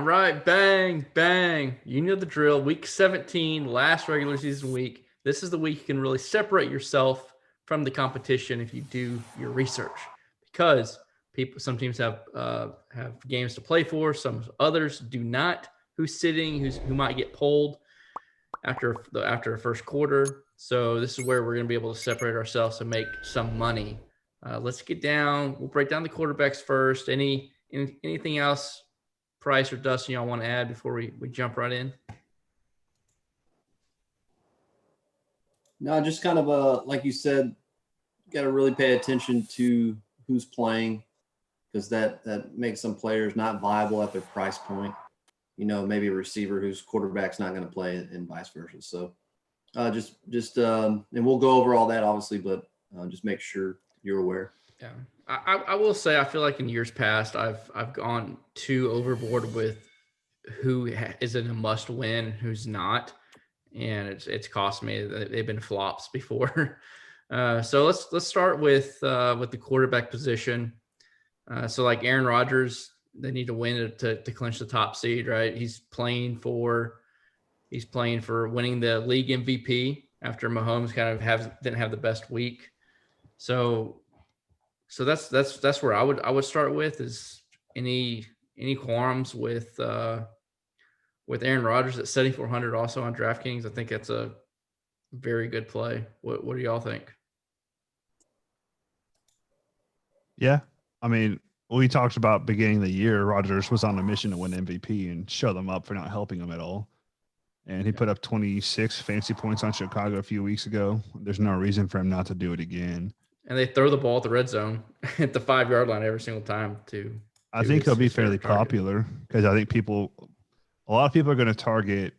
right, bang, bang. You know the drill. Week 17, last regular season week. This is the week you can really separate yourself from the competition if you do your research, because some teams have games to play for, some others do not. Who's sitting? Who might get pulled after a first quarter? So this is where we're going to be able to separate ourselves and make some money. Let's get down. We'll break down the quarterbacks first. Anything else, Price or Dustin, y'all want to add before we jump right in? No, just kind of like you said, got to really pay attention to who's playing, because that makes some players not viable at their price point. Maybe a receiver whose quarterback's not going to play and vice versa. So and we'll go over all that obviously, but just make sure you're aware. Yeah. I will say, I feel like in years past, I've gone too overboard with who is in a must win and who's not. And it's cost me. They've been flops before. So let's start with the quarterback position. So like Aaron Rodgers, they need to win to clinch the top seed, right? He's playing for winning the league MVP after Mahomes kind of didn't have the best week. So that's where I would start with. Is any qualms with Aaron Rodgers at 7,400 also on DraftKings? I think that's a very good play. What do y'all think? Yeah. I mean, we talked about beginning of the year, Rodgers was on a mission to win MVP and show them up for not helping him at all. And he put up 26 fantasy points on Chicago a few weeks ago. There's no reason for him not to do it again. And they throw the ball at the red zone at the 5-yard line every single time too. I think he'll be fairly popular, because I think a lot of people are going to target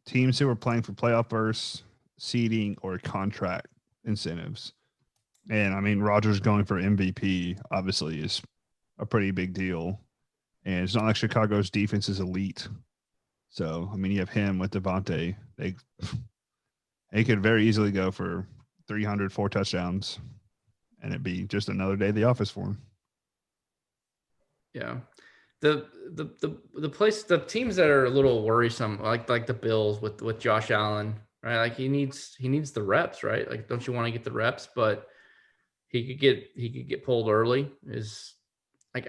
teams who are playing for playoff berths, seeding, or contract incentives. And I mean, Rodgers going for MVP obviously is a pretty big deal. And it's not like Chicago's defense is elite. So, I mean, you have him with Devontae. They could very easily go for 304 touchdowns, and it'd be just another day at the office for him. Yeah. The teams that are a little worrisome, like the Bills with Josh Allen, right? Like he needs the reps, right? Like, don't you want to get the reps? But he could get pulled early. Is like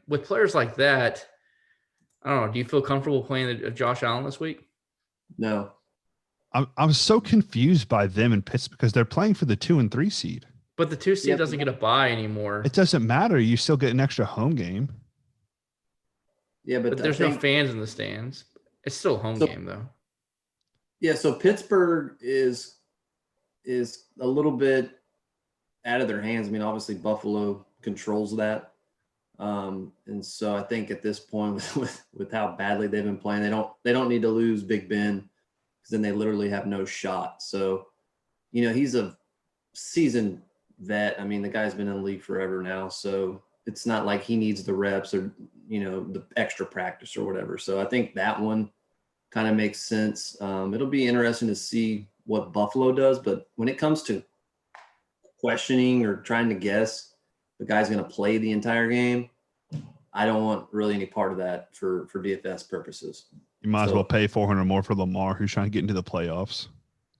with players like that, I don't know. Do you feel comfortable playing Josh Allen this week? No. I'm so confused by them in Pittsburgh, because they're playing for the 2 and 3 seed. But the 2 seed doesn't get a bye anymore. It doesn't matter. You still get an extra home game. Yeah, but there's no fans in the stands. It's still a home game though. Yeah, so Pittsburgh is a little bit out of their hands. I mean, obviously Buffalo controls that. And so I think at this point with how badly they've been playing, they don't need to lose Big Ben, because then they literally have no shot. So, he's a seasoned vet. I mean, the guy's been in the league forever now, so it's not like he needs the reps or, the extra practice or whatever. So I think that one kind of makes sense. It'll be interesting to see what Buffalo does, but when it comes to questioning or trying to guess the guy's going to play the entire game, I don't want really any part of that for DFS purposes. You might as well pay $400 more for Lamar, who's trying to get into the playoffs,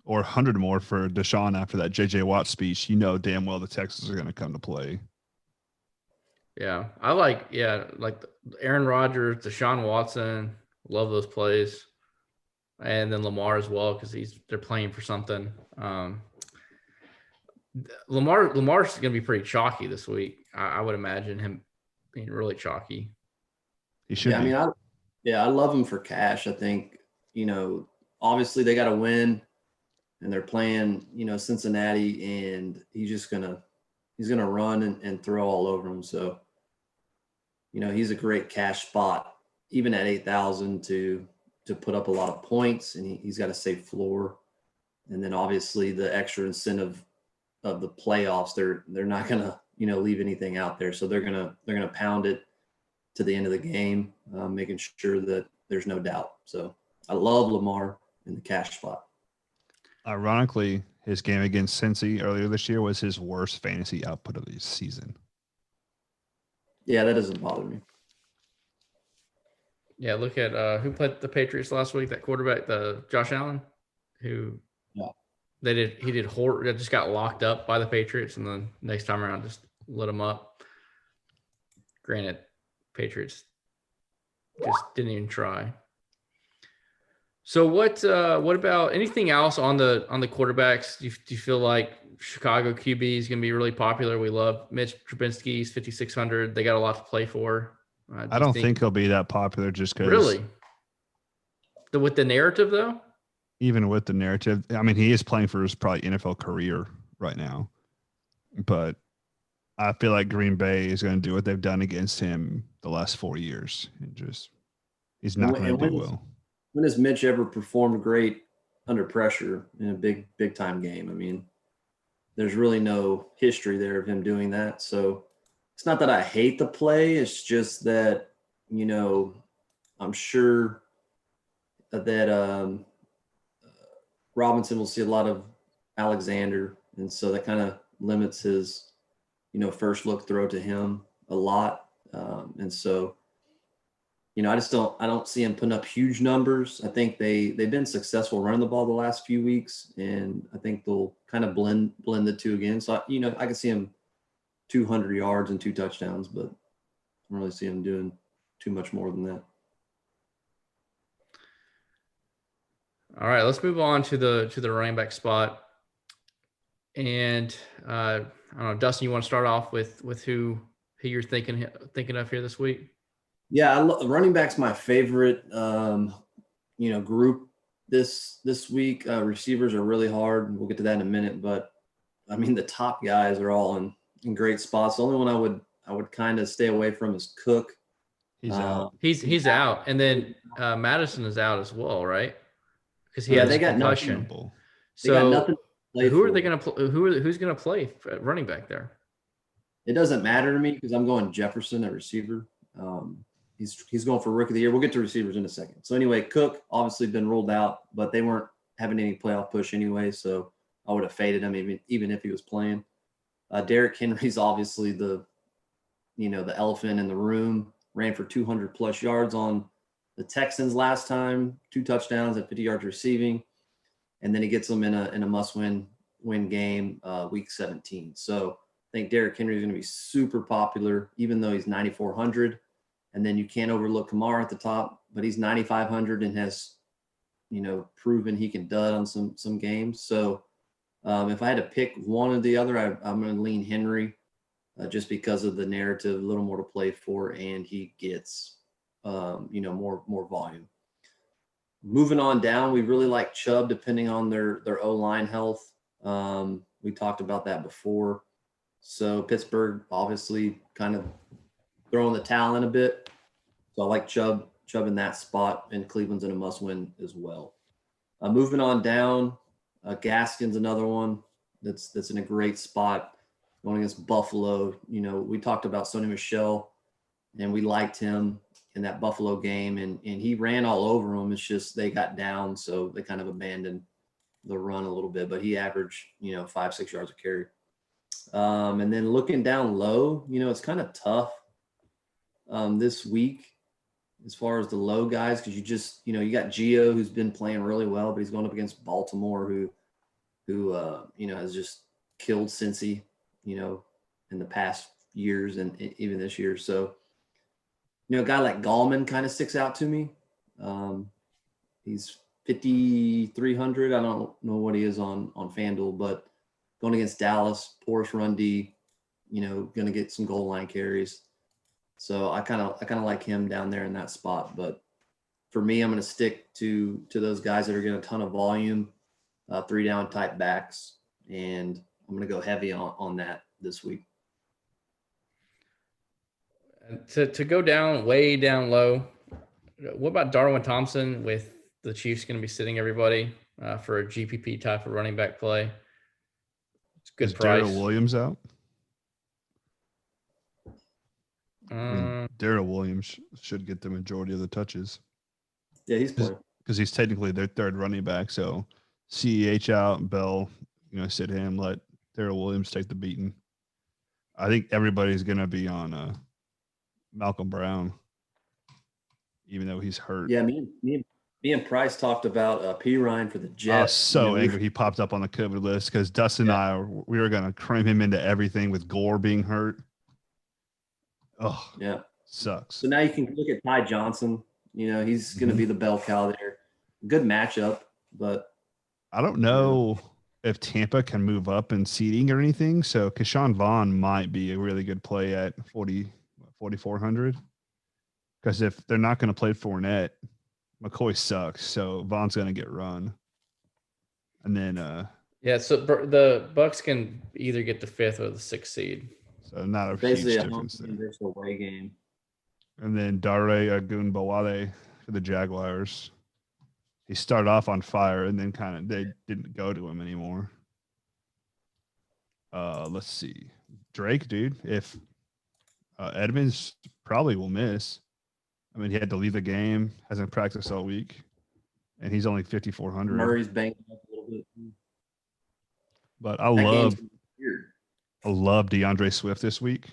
or $100 more for Deshaun after that JJ Watt speech. Damn well the Texans are going to come to play. Yeah, I like Aaron Rodgers, Deshaun Watson. Love those plays, and then Lamar as well, because they're playing for something. Lamar's going to be pretty chalky this week. I would imagine him being really chalky. He should. Yeah, be. I love him for cash. I think obviously they got to win, and they're playing Cincinnati, and he's gonna run and throw all over them. So he's a great cash spot, even at 8,000 to put up a lot of points, and he's got a safe floor. And then obviously the extra incentive of the playoffs, they're not gonna leave anything out there, so they're gonna pound it to the end of the game, making sure that there's no doubt. So I love Lamar in the cash spot. Ironically, his game against Cincy earlier this year was his worst fantasy output of the season. Yeah, that doesn't bother me. Yeah, look at who played the Patriots last week. That quarterback, the Josh Allen, who he did horror. Just got locked up by the Patriots, and then next time around just lit him up. Granted, Patriots just didn't even try. So what about anything else on the quarterbacks? Do you feel like Chicago QB is going to be really popular? We love Mitch Trubisky's 5,600. They got a lot to play for. I don't think he'll be that popular just because. Really? With the narrative, though? Even with the narrative, I mean, he is playing for his probably NFL career right now. But I feel like Green Bay is going to do what they've done against him the last 4 years. And just he's not going to do well. When has Mitch ever performed great under pressure in a big time game? I mean, there's really no history there of him doing that. So it's not that I hate the play. It's just that, I'm sure that Robinson will see a lot of Alexander. And so that kind of limits his, first look throw to him a lot. And so, I don't see him putting up huge numbers. I think they've been successful running the ball the last few weeks, and I think they'll kind of blend the two again. So, I can see him 200 yards and 2 touchdowns, but I don't really see him doing too much more than that. All right, let's move on to the running back spot. And I don't know, Dustin, you want to start off with who you're thinking of here this week? Yeah, running back's my favorite, group this week. Receivers are really hard. We'll get to that in a minute, but I mean the top guys are all in great spots. The only one I would kind of stay away from is Cook. He's out. He's out, and then Madison is out as well, right? Because they got concussion. Nothing. So they got nothing to play who for. Are they going to play? Who's going to play at running back there? It doesn't matter to me because I'm going Jefferson at receiver. He's going for rookie of the year. We'll get to receivers in a second. So anyway, Cook obviously been ruled out, but they weren't having any playoff push anyway, so I would have faded him even if he was playing. Derrick Henry's obviously the elephant in the room. Ran for 200 plus yards on the Texans last time, 2 touchdowns at 50 yards receiving, and then he gets them in a must-win game week 17. So I think Derrick Henry is going to be super popular, even though he's 9,400. And then you can't overlook Kamara at the top, but he's 9,500 and has, proven he can dud on some games. So if I had to pick one or the other, I'm going to lean Henry just because of the narrative, a little more to play for, and he gets, more volume. Moving on down, we really like Chubb depending on their O-line health. We talked about that before. So Pittsburgh obviously kind of throwing the towel in a bit. So I like Chubb in that spot, and Cleveland's in a must-win as well. Moving on down, Gaskin's another one that's in a great spot going against Buffalo. We talked about Sony Michel, and we liked him in that Buffalo game, and he ran all over them. It's just they got down, so they kind of abandoned the run a little bit, but he averaged, 5-6 yards a carry. And then looking down low, it's kind of tough this week as far as the low guys, because you got Gio, who's been playing really well, but he's going up against Baltimore, who has just killed Cincy, in the past years and even this year. So, a guy like Gallman kind of sticks out to me. He's 5,300. I don't know what he is on FanDuel, but going against Dallas, porous run D, going to get some goal line carries. So I kind of like him down there in that spot. But for me, I'm going to stick to those guys that are getting a ton of volume, 3-down type backs, and I'm going to go heavy on that this week. To go down way down low, what about Darwin Thompson with the Chiefs going to be sitting everybody for a GPP type of running back play? It's a good price. Darrell Williams out? Darrell Williams should get the majority of the touches. Yeah, he's playing. Because he's technically their third running back. So CEH out, Bell, sit him, let Darrell Williams take the beating. I think everybody's going to be on Malcolm Brown. even though he's hurt. Yeah, me and Price talked about P. Ryan for the I was Jets. so angry he popped up on the COVID list because Dustin and I, we were going to cram him into everything with Gore being hurt. Oh, Yeah. sucks. So now you can look at Ty Johnson. He's going to be the bell cow there. Good matchup, but I don't know if Tampa can move up in seeding or anything. So Keshawn Vaughn might be a really good play at 4,400. Because if they're not going to play Fournette, McCoy sucks. So Vaughn's going to get run. And then so the Bucks can either get the 5th or the 6th seed. So not a basically huge a home difference game there. versus away game. And then Dare Agunbowale for the Jaguars. He started off on fire and then they didn't go to him anymore. Let's see. Drake, dude, if Edmonds probably will miss. I mean, he had to leave the game, hasn't practiced all week, and he's only 5,400. Murray's banged up a little bit. But I love DeAndre Swift this week,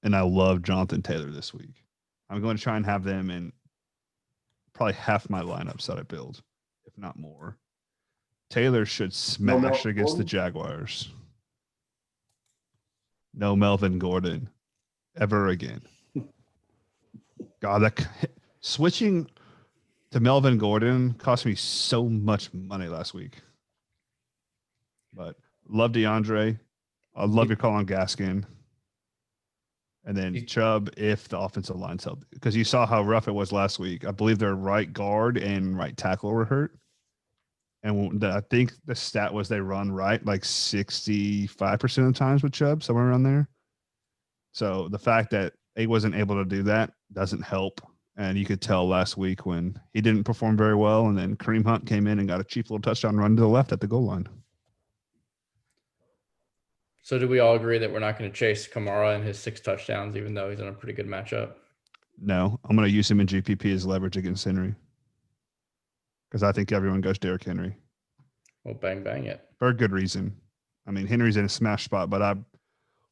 and I love Jonathan Taylor this week. I'm going to try and have them in probably half my lineups that I build, if not more. Taylor should smash against the Jaguars. No Melvin Gordon ever again. God, switching to Melvin Gordon cost me so much money last week. But love DeAndre. I love your call on Gaskin. And then Chubb if the offensive line's held. Because you saw how rough it was last week. I believe their right guard and right tackle were hurt. And I think the stat was they run right like 65% of the times with Chubb, somewhere around there. So the fact that he wasn't able to do that doesn't help. And you could tell last week when he didn't perform very well, and then Kareem Hunt came in and got a cheap little touchdown run to the left at the goal line. So do we all agree that we're not going to chase Kamara and his 6 touchdowns, even though he's in a pretty good matchup? No, I'm going to use him in GPP as leverage against Henry. Because I think everyone goes Derrick Henry. Well, bang it. For a good reason. I mean, Henry's in a smash spot, but I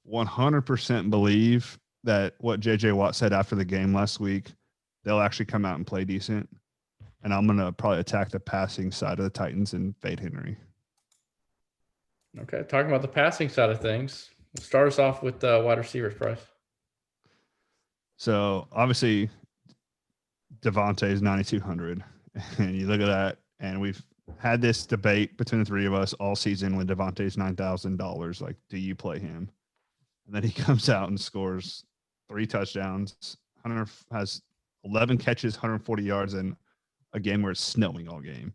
100% believe that what J.J. Watt said after the game last week, they'll actually come out and play decent. And I'm going to probably attack the passing side of the Titans and fade Henry. Okay, talking about the passing side of things, we'll start us off with wide receivers, Price. So, obviously, Devontae is 9,200. And you look at that, and we've had this debate between the three of us all season when Devontae's $9,000. Like, do you play him? And then he comes out and scores 3 touchdowns. Hunter has 11 catches, 140 yards, in a game where it's snowing all game.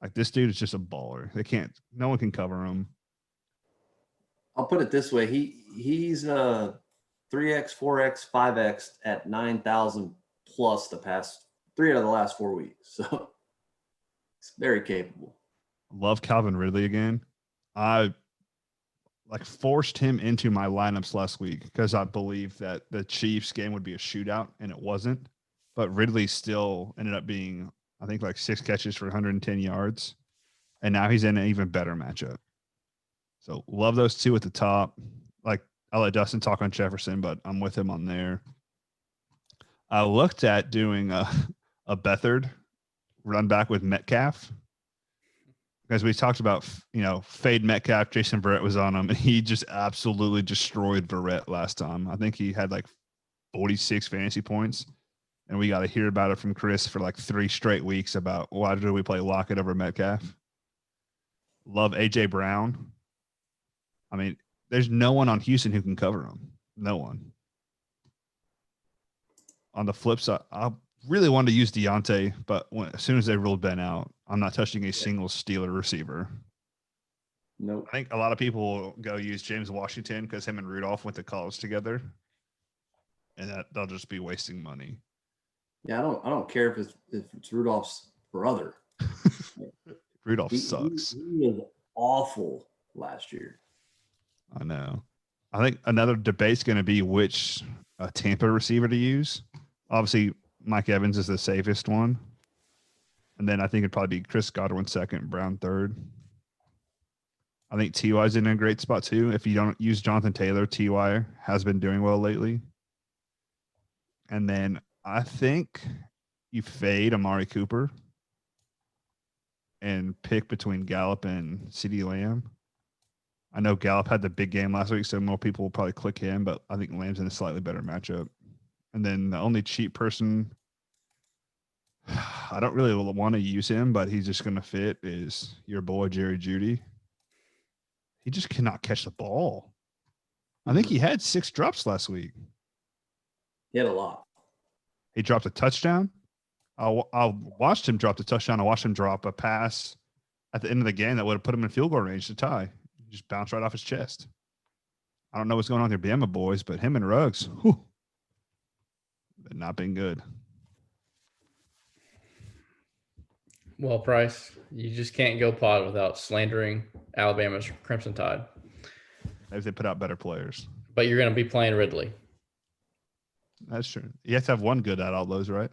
Like, this dude is just a baller. No one can cover him. I'll put it this way. He's 3x, 4x, 5x at 9,000 plus the past 3 out of the last 4 weeks. So it's very capable. Love Calvin Ridley again. I forced him into my lineups last week because I believed that the Chiefs game would be a shootout, and it wasn't. But Ridley still ended up being, I think, 6 catches for 110 yards. And now he's in an even better matchup. So love those two at the top. I'll let Dustin talk on Jefferson, but I'm with him on there. I looked at doing a Beathard run back with Metcalf. Because we talked about, fade Metcalf, Jason Verrett was on him, and he just absolutely destroyed Verrett last time. I think he had 46 fantasy points. And we got to hear about it from Chris for 3 straight weeks about why do we play Lockett over Metcalf. Love A.J. Brown. I mean, there's no one on Houston who can cover him. No one. On the flip side, I really wanted to use Deontay, but as soon as they ruled Ben out, I'm not touching a single Steeler receiver. Nope. I think a lot of people will go use James Washington because him and Rudolph went to college together. And that they'll just be wasting money. Yeah, I don't care if it's Rudolph's brother. Rudolph sucks. He was awful last year. I know. I think another debate's going to be which Tampa receiver to use. Obviously, Mike Evans is the safest one. And then I think it'd probably be Chris Godwin second, Brown third. I think T.Y.'s in a great spot too. If you don't use Jonathan Taylor, T.Y. has been doing well lately. And then I think you fade Amari Cooper and pick between Gallup and CeeDee Lamb. I know Gallup had the big game last week, so more people will probably click him, but I think Lamb's in a slightly better matchup. And then the only cheap person, I don't really want to use him, but he's just going to fit, is your boy Jerry Jeudy. He just cannot catch the ball. I think he had 6 drops last week. He had a lot. He dropped a touchdown. I watched him drop the touchdown. I watched him drop a pass at the end of the game that would have put him in field goal range to tie. He just bounced right off his chest. I don't know what's going on with your Bama boys, but him and Ruggs, they've not been good. Well, Price, you just can't go pod without slandering Alabama's Crimson Tide. Maybe they put out better players. But you're going to be playing Ridley. That's true. You have to have one good at all those, right?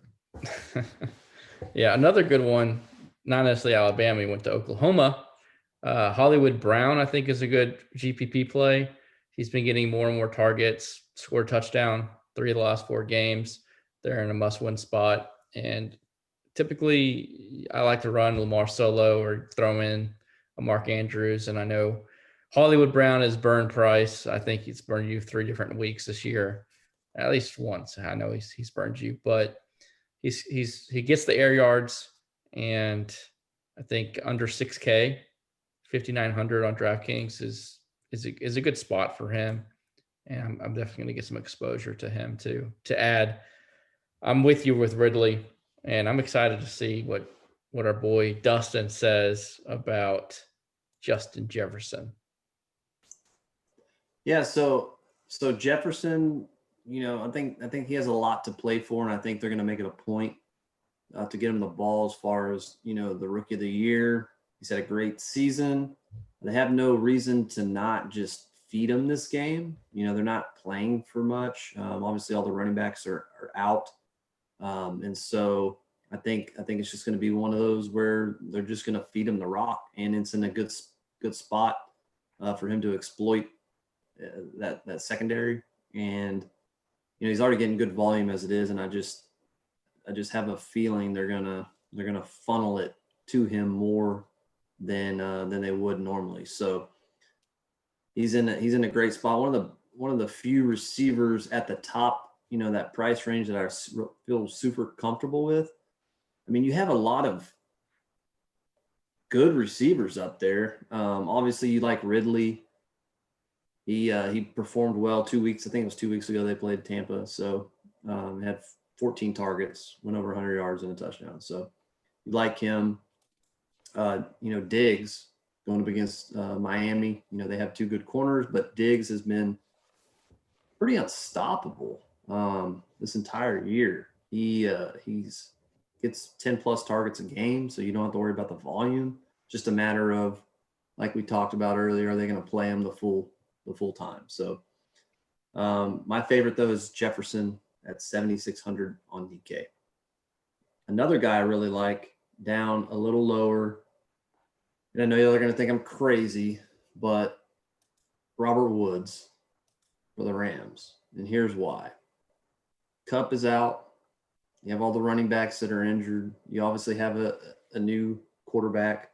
Yeah, another good one, not necessarily Alabama. He went to Oklahoma. Hollywood Brown, I think, is a good GPP play. He's been getting more and more targets, scored a touchdown 3 of the last 4 games. They're in a must-win spot. And typically, I like to run Lamar solo or throw in a Mark Andrews. And I know Hollywood Brown has burned Price. I think he's burned you 3 different weeks this year, at least once. I know he's burned you, but he gets the air yards, and I think under 6K, 5,900 on DraftKings is a good spot for him. And I'm definitely going to get some exposure to him too. To add, I'm with you with Ridley, and I'm excited to see what our boy Dustin says about Justin Jefferson. Yeah, so Jefferson, I think he has a lot to play for, and I think they're going to make it a point to get him the ball as far as, the rookie of the year. He's had a great season. They have no reason to not just feed him this game. They're not playing for much. Obviously, all the running backs are out. And so I think it's just going to be one of those where they're just going to feed him the rock, and it's in a good spot for him to exploit that secondary. And he's already getting good volume as it is, and I just have a feeling they're gonna funnel it to him more than they would normally. So he's in a great spot. One of the few receivers at the top, that price range that I feel super comfortable with. I mean, you have a lot of good receivers up there. Obviously, you like Ridley. He performed well 2 weeks. I think it was 2 weeks ago they played Tampa. So had 14 targets, went over 100 yards and a touchdown. So you like him. Diggs going up against Miami. They have 2 good corners, but Diggs has been pretty unstoppable this entire year. He's gets 10 plus targets a game, so you don't have to worry about the volume. Just a matter of, like we talked about earlier, are they going to play him the full time? So my favorite though is Jefferson at 7,600 on DK. Another guy I really like, down a little lower, and I know you're going to think I'm crazy, but Robert Woods for the Rams. And here's why. Kupp is out. You have all the running backs that are injured. You obviously have a new quarterback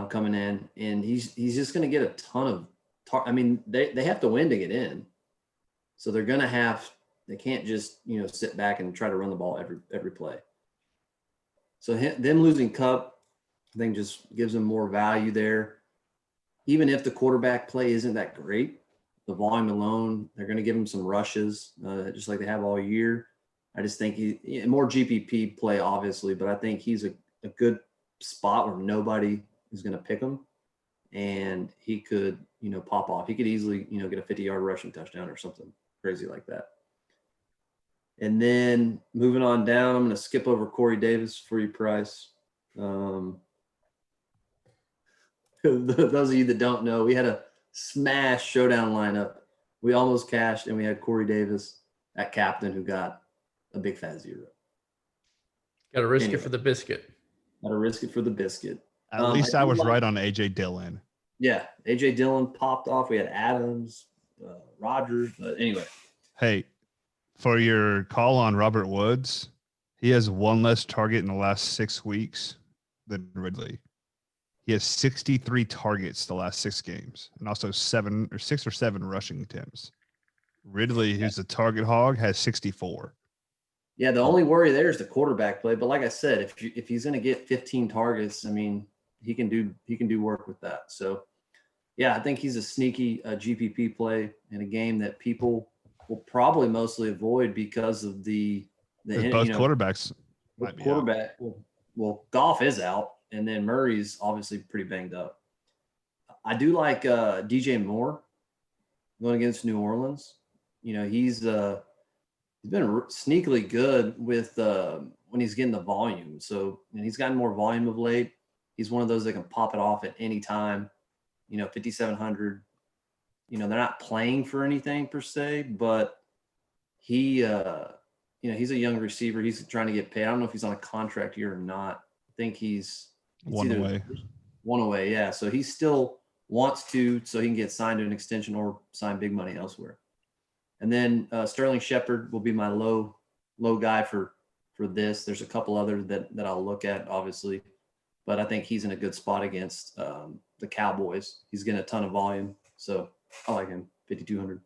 coming in, and he's just going to get a ton of they have to win to get in. So they're going to they can't just, sit back and try to run the ball every play. So them losing Kupp, I think, just gives them more value there. Even if the quarterback play isn't that great, the volume alone, they're going to give him some rushes, just like they have all year. I just think more GPP play, obviously, but I think he's a good spot where nobody is going to pick him, and he could, pop off. He could easily, get a 50-yard rushing touchdown or something crazy like that. And then moving on down, I'm going to skip over Corey Davis for you, Price. Those of you that don't know, we had a smash showdown lineup. We almost cashed, and we had Corey Davis at captain, who got a big fat 0. Got to risk it for the biscuit. Got to risk it for the biscuit. At least I was right on AJ Dillon. Yeah, AJ Dillon popped off. We had Adams, Rodgers, but anyway. Hey, for your call on Robert Woods, He has one less target in the last 6 weeks than Ridley. He has 63 targets the last 6 games, and also 6 or 7 rushing attempts. Ridley, who's a target hog, has 64. Yeah, the only worry there is the quarterback play. But like I said, if he's going to get 15 targets, I mean, he can do work with that. So, yeah, I think he's a sneaky GPP play in a game that people will probably mostly avoid because of the both quarterbacks might be quarterback. Well, Goff is out, and then Murray's obviously pretty banged up. I do like DJ Moore going against New Orleans. You know, he's been sneakily good with when he's getting the volume. So, and he's gotten more volume of late. He's one of those that can pop it off at any time. You know, 5,700. You know, they're not playing for anything per se, but he, he's a young receiver. He's trying to get paid. I don't know if he's on a contract year or not. I think he's one away. One away, yeah. So he still wants to, so he can get signed to an extension or sign big money elsewhere. And then Sterling Shepard will be my low guy for this. There's a couple other that I'll look at, obviously, but I think he's in a good spot against the Cowboys. He's getting a ton of volume, so I like him. 5,200.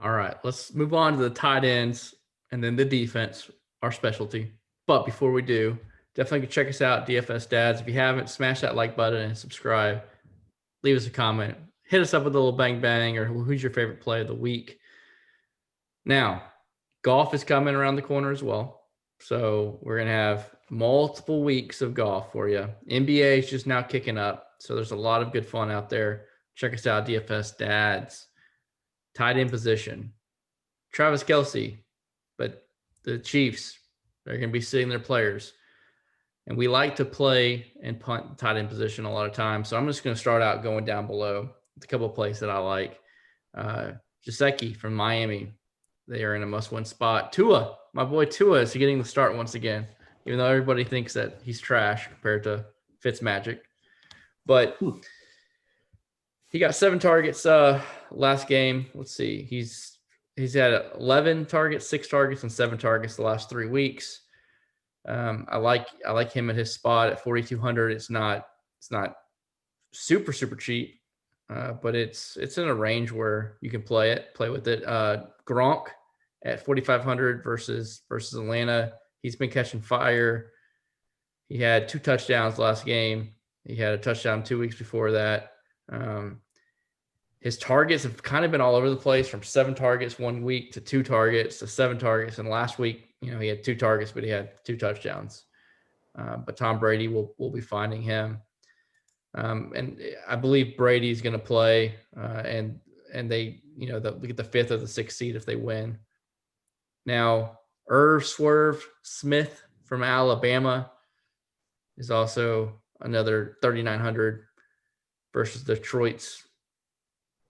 All right, let's move on to the tight ends and then the defense, our specialty. But before we do, definitely check us out, DFS Dads. If you haven't, smash that like button and subscribe. Leave us a comment. Hit us up with a little bang bang or who's your favorite play of the week. Now, golf is coming around the corner as well. So we're going to have multiple weeks of golf for you. NBA is just now kicking up. So there's a lot of good fun out there. Check us out, DFS Dads. Tight end position. Travis Kelce, but the Chiefs, they're going to be sitting their players. And we like to play and punt tight end position a lot of times. So I'm just going to start out going down below. A couple of plays that I like. Gesicki from Miami. They are in a must-win spot. Tua, my boy Tua, is getting the start once again, even though everybody thinks that he's trash compared to Fitzmagic. But he got 7 targets last game. Let's see. He's had 11 targets, 6 targets, and 7 targets the last 3 weeks. I like him at his spot at 4,200. It's not super cheap, but it's in a range where you can play with it. Gronk at 4,500 versus Atlanta. He's been catching fire. He had 2 touchdowns last game. He had a touchdown 2 weeks before that. His targets have kind of been all over the place, from 7 targets 1 week to 2 targets to 7 targets. And last week, he had 2 targets, but he had 2 touchdowns. But Tom Brady will be finding him. And I believe Brady's going to play, and they, they'll get the 5th or the 6th seed if they win. Now, Swerve Smith from Alabama is also another 3,900 versus Detroit's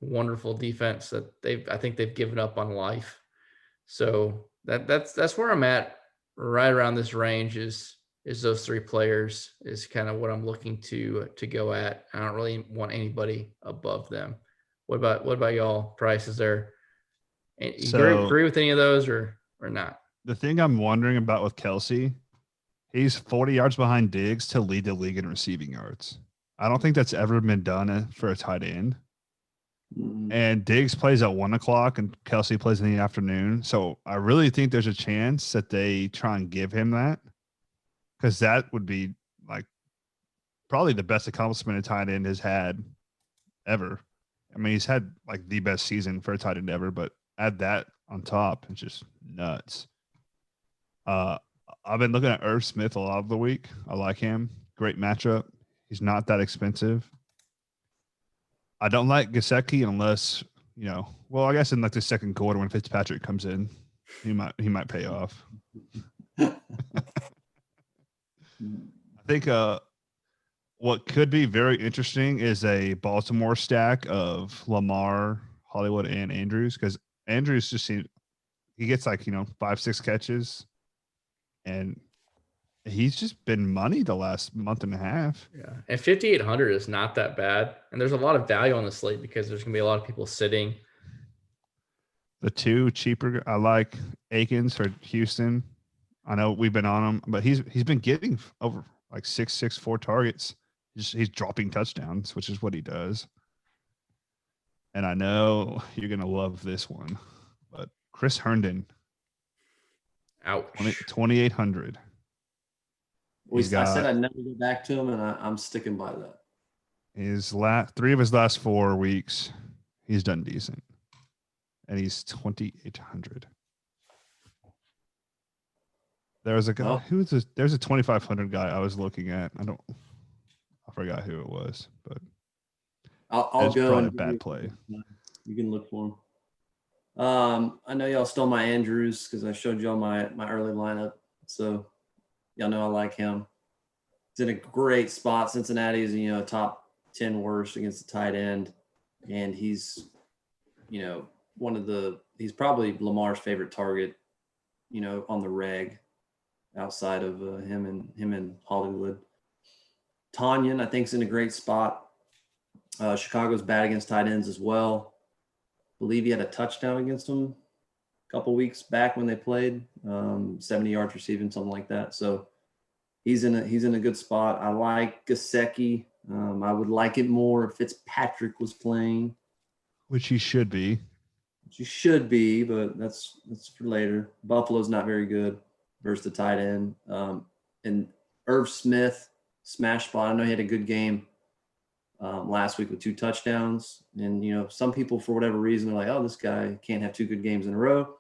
wonderful defense that I think they've given up on life. So that's where I'm at, right around this range is those 3 players is kind of what I'm looking to go at. I don't really want anybody above them. What about y'all? Price, is there? You agree with any of those or not? The thing I'm wondering about with Kelce, he's 40 yards behind Diggs to lead the league in receiving yards. I don't think that's ever been done for a tight end. And Diggs plays at 1:00 and Kelce plays in the afternoon. So I really think there's a chance that they try and give him that, because that would be like probably the best accomplishment a tight end has had ever. I mean, he's had like the best season for a tight end ever, but add that on top, it's just nuts. I've been looking at Irv Smith a lot of the week. I like him. Great matchup. He's not that expensive. I don't like Gesicki unless, well, I guess in like the second quarter when Fitzpatrick comes in, he might pay off. I think what could be very interesting is a Baltimore stack of Lamar, Hollywood, and Andrews, because Andrews just he gets like 5-6 catches, and he's just been money the last month and a half. Yeah, and 5,800 is not that bad, and there's a lot of value on the slate because there's gonna be a lot of people sitting. The 2 cheaper, I like Akins for Houston. I know we've been on him, but he's been getting over like 4 targets. He's dropping touchdowns, which is what he does. And I know you're gonna love this one, but Chris Herndon, Ouch. 2,800. I said I'd never go back to him, and I'm sticking by that. His 3 of his last 4 weeks, he's done decent, and he's 2,800. There's a guy there's a 2,500 guy I was looking at. I forgot who it was, but I'll go probably and a bad play. You can look for him. I know y'all stole my Andrews because I showed y'all my early lineup, so y'all know I like him. He's in a great spot. Cincinnati is top 10 worst against the tight end, and he's he's probably Lamar's favorite target, on the reg, outside of him and Hollywood. Tanyan, I think, is in a great spot. Chicago's bad against tight ends as well. I believe he had a touchdown against them a couple weeks back when they played, 70 yards receiving, something like that. So he's in a good spot. I like Gesicki. I would like it more if Fitzpatrick was playing, which he should be. But that's for later. Buffalo's not very good versus the tight end. And Irv Smith, smash spot. I know he had a good game last week with 2 touchdowns. And, some people, for whatever reason, are like, oh, this guy can't have 2 good games in a row.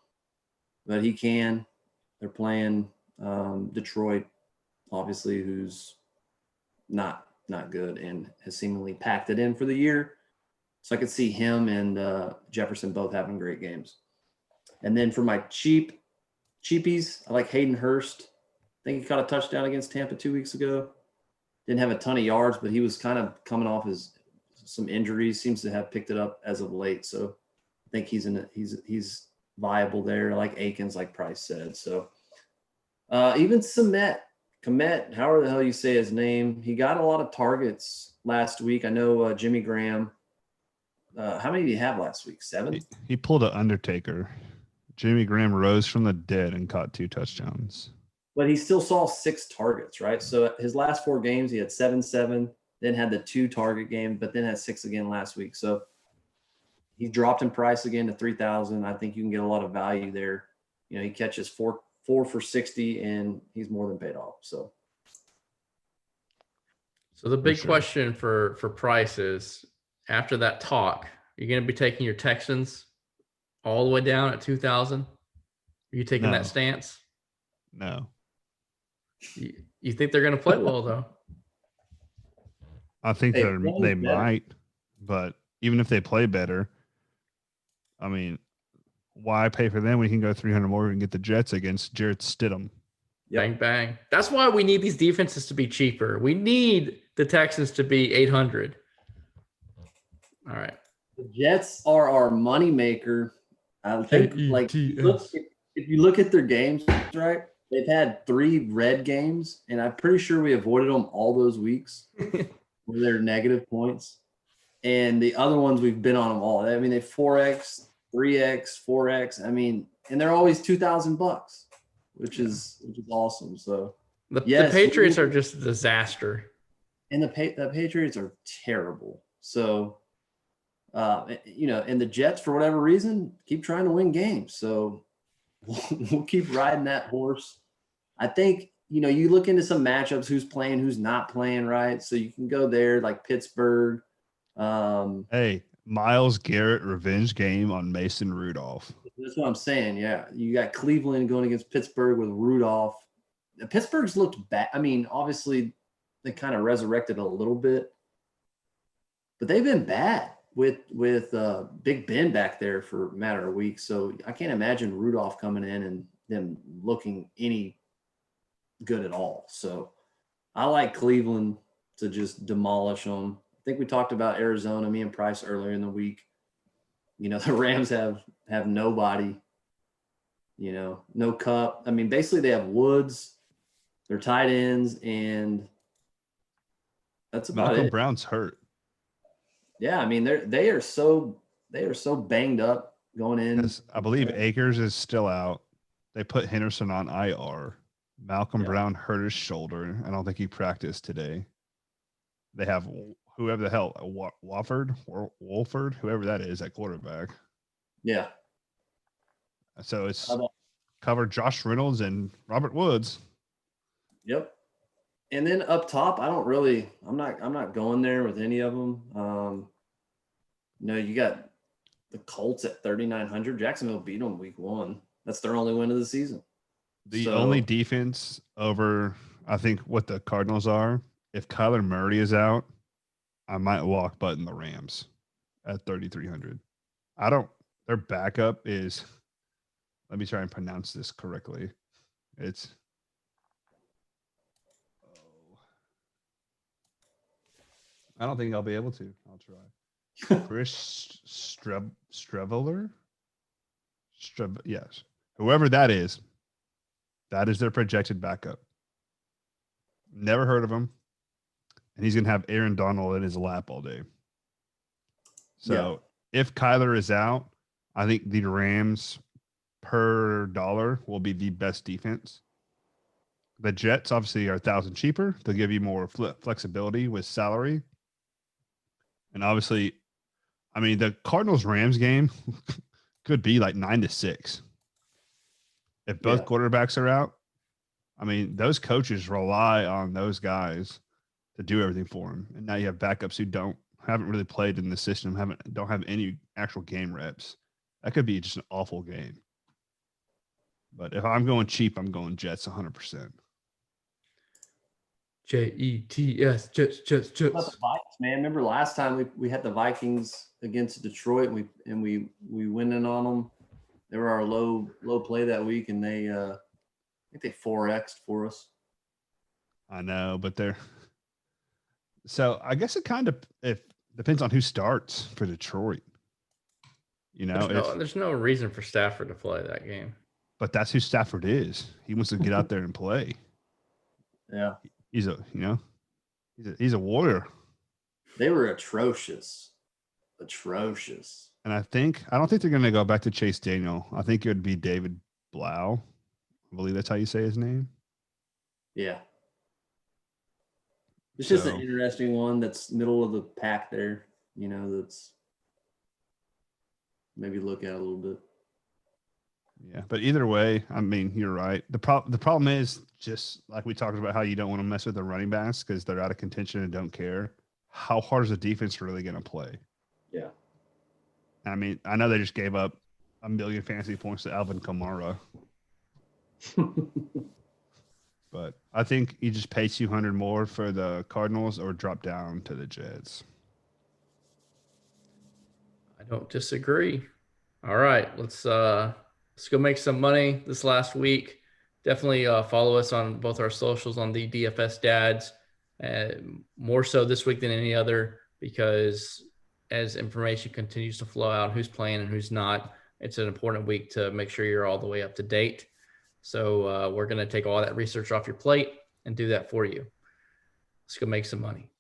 But he can. They're playing Detroit, obviously, who's not good and has seemingly packed it in for the year. So I could see him and Jefferson both having great games. And then for my cheapies, I like Hayden Hurst. I think he caught a touchdown against Tampa 2 weeks ago. Didn't have a ton of yards, but he was kind of coming off some injuries. Seems to have picked it up as of late. So I think he's viable there. Like Akins, like Price said. So even Komet, however the hell you say his name, he got a lot of targets last week. I know Jimmy Graham. How many did he have last week? 7? He pulled an Undertaker. Jimmy Graham rose from the dead and caught 2 touchdowns. But he still saw 6 targets, right? So his last 4 games, he had 7, then had the 2 target game, but then had 6 again last week. So he dropped in price again to 3,000. I think you can get a lot of value there. He catches 4 for 60, and he's more than paid off. So the big question for Price is, after that talk, you're going to be taking your Texans all the way down at 2,000? Are you taking that stance? No. You think they're going to play well, though? I think they might, but even if they play better, I mean, why pay for them when you can go 300 more and get the Jets against Jarrett Stidham? Yep. Bang, bang. That's why we need these defenses to be cheaper. We need the Texans to be 800. All right. The Jets are our moneymaker. I think, if you look at their games, right, they've had 3 red games, and I'm pretty sure we avoided them all those weeks where they're negative points. And the other ones, we've been on them all. I mean, they 4X, 3X, 4X. I mean, and they're always $2,000, which is awesome. So the Patriots are just a disaster. And the Patriots are terrible. So, and the Jets, for whatever reason, keep trying to win games. So we'll keep riding that horse. I think, you look into some matchups, who's playing, who's not playing, right? So you can go there, like Pittsburgh. Hey, Myles Garrett revenge game on Mason Rudolph. That's what I'm saying. Yeah. You got Cleveland going against Pittsburgh with Rudolph. Pittsburgh's looked bad. I mean, obviously they kind of resurrected a little bit, but they've been bad with Big Ben back there for a matter of weeks. So I can't imagine Rudolph coming in and them looking any good at all. So I like Cleveland to just demolish them. I think we talked about Arizona, me and Price, earlier in the week. The Rams have nobody, no Cup. I mean, basically they have Woods, their tight ends, and that's about Malcolm it. Brown's hurt. Yeah, I mean they are so banged up going in. I believe Akers is still out. They put Henderson on IR. Malcolm Yeah. Brown hurt his shoulder. I don't think he practiced today. They have whoever the hell, Wolford, whoever that is, at quarterback. Yeah. So it's How about- covered Josh Reynolds and Robert Woods. Yep. And then up top, I'm not going there with any of them. You got the Colts at 3,900. Jacksonville beat them week 1. That's their only win of the season. The only defense over, I think, what the Cardinals are, if Kyler Murray is out, I might walk button the Rams at 3,300. Their backup is, let me try and pronounce this correctly. It's, I don't think I'll be able to. I'll try. Chris Streveler? Yes. Whoever that is their projected backup. Never heard of him. And he's going to have Aaron Donald in his lap all day. So if Kyler is out, I think the Rams per dollar will be the best defense. The Jets obviously are 1,000 cheaper. They'll give you more flexibility with salary. And obviously, I mean, the Cardinals-Rams game could be like 9-6. If both quarterbacks are out, I mean, those coaches rely on those guys to do everything for them. And now you have backups who haven't really played in the system, don't have any actual game reps. That could be just an awful game. But if I'm going cheap, I'm going Jets 100%. Jets, Jets. What about the Vikings, man? Remember last time we had the Vikings against Detroit and we went in on them. They were our low play that week, and they I think they 4x'd for us. I know, but so I guess it depends on who starts for Detroit. There's no reason for Stafford to play that game. But that's who Stafford is. He wants to get out there and play. Yeah. He's a warrior. They were atrocious. And I don't think they're going to go back to Chase Daniel. I think it would be David Blau. I believe that's how you say his name. Yeah. It's just an interesting one that's middle of the pack there, that's maybe look at a little bit. Yeah, but either way, I mean, you're right. The problem is just like we talked about how you don't want to mess with the running backs because they're out of contention and don't care. How hard is the defense really going to play? Yeah. I mean, I know they just gave up 1 million fantasy points to Alvin Kamara. But I think you just pay 200 more for the Cardinals or drop down to the Jets. I don't disagree. All right, let's go make some money this last week. Definitely follow us on both our socials on the DFS Dads. More so this week than any other, because as information continues to flow out, who's playing and who's not, it's an important week to make sure you're all the way up to date. So we're going to take all that research off your plate and do that for you. Let's go make some money.